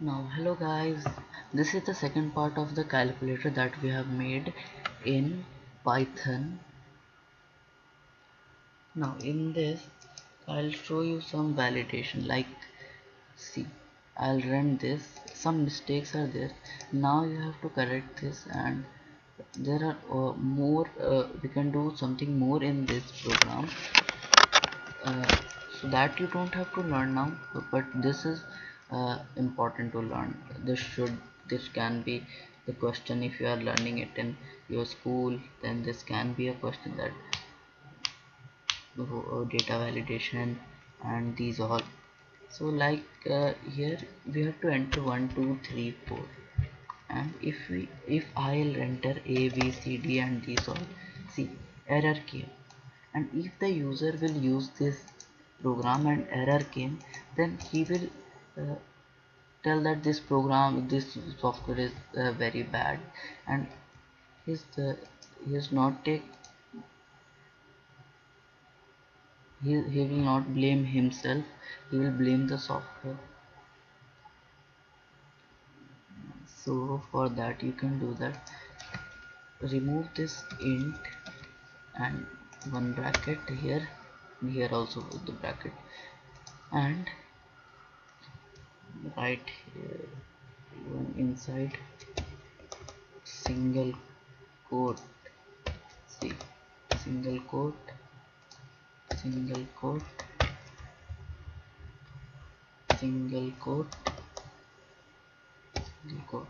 Now hello guys, this is the second part of the calculator that we have made in Python. Now in this I'll show you some validation, like see, I'll run this, some mistakes are there. Now you have to correct this, and there are more, we can do something more in this program, so that you don't have to learn now, but this is important to learn. This can be the question if you are learning it in your school. Then this can be a question that data validation and these all. So like here we have to enter 1 2 3 4, and if I'll enter a b c d and these all, see, error came. And if the user will use this program and error came, then he will uh, tell that this software is very bad, and he's he is not take he will not blame himself, he will blame the software. So for that you can do that, remove this int and one bracket here also with the bracket, and right here one inside single quote. See, single quote, single quote, single quote, single quote.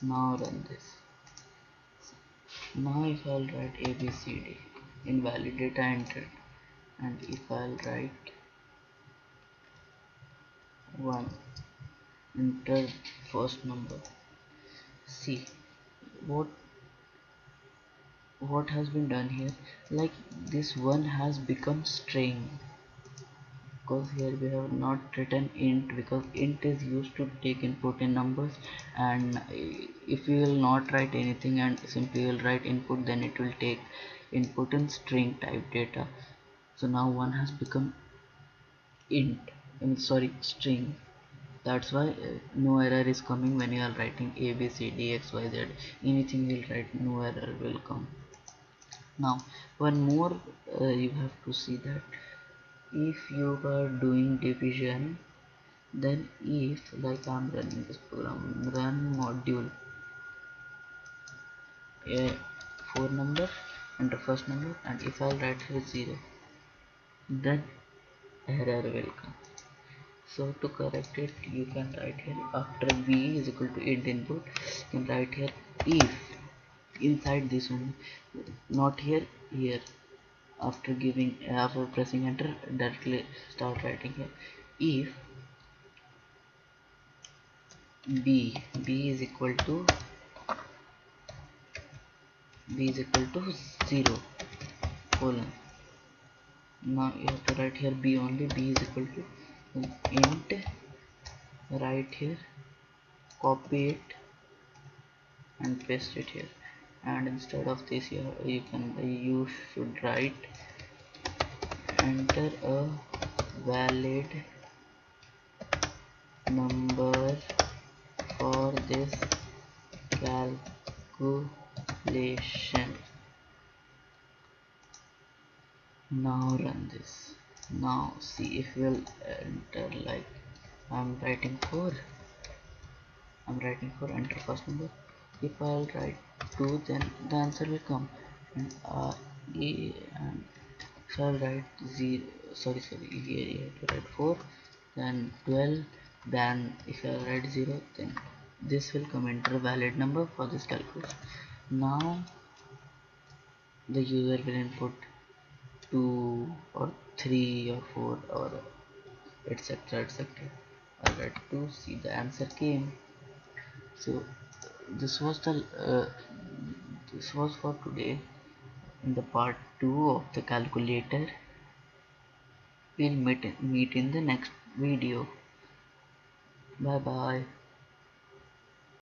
Now run this. Now if I'll write ABCD, invalidate I entered, and if I'll write 1, enter first number. See what has been done here, like this one has become string, because here we have not written int, because int is used to take input in numbers, and if we will not write anything and simply will write input, then it will take input in string type data. So now one has become int, sorry, string. That's why no error is coming when you are writing a b c d x y z, anything will write, no error will come. Now one more, you have to see that if you are doing division, then if, like I'm running this program, run module a 4 number, enter first number, and if I write here 0, then error will come. So to correct it, you can write here, after b is equal to int input, you can write here if inside this one, not here, here. After pressing enter, directly start writing here, if b is equal to 0 colon. Now you have to write here b only, b is equal to int, right here, copy it and paste it here, and instead of this you should write enter a valid number for this calculation. Now run this. Now see, if we'll enter, like I'm writing 4, enter first number. If I'll write 2, then the answer will come, and and if I'll write 0, sorry, here you have to write 4, then 12, then if I write 0, then this will come, enter a valid number for this calculation. Now the user will input 2 or 3 or 4 or etc etc. Alright, to see the answer came. So this was the this was for today. In the part 2 of the calculator, we'll meet in the next video. Bye bye.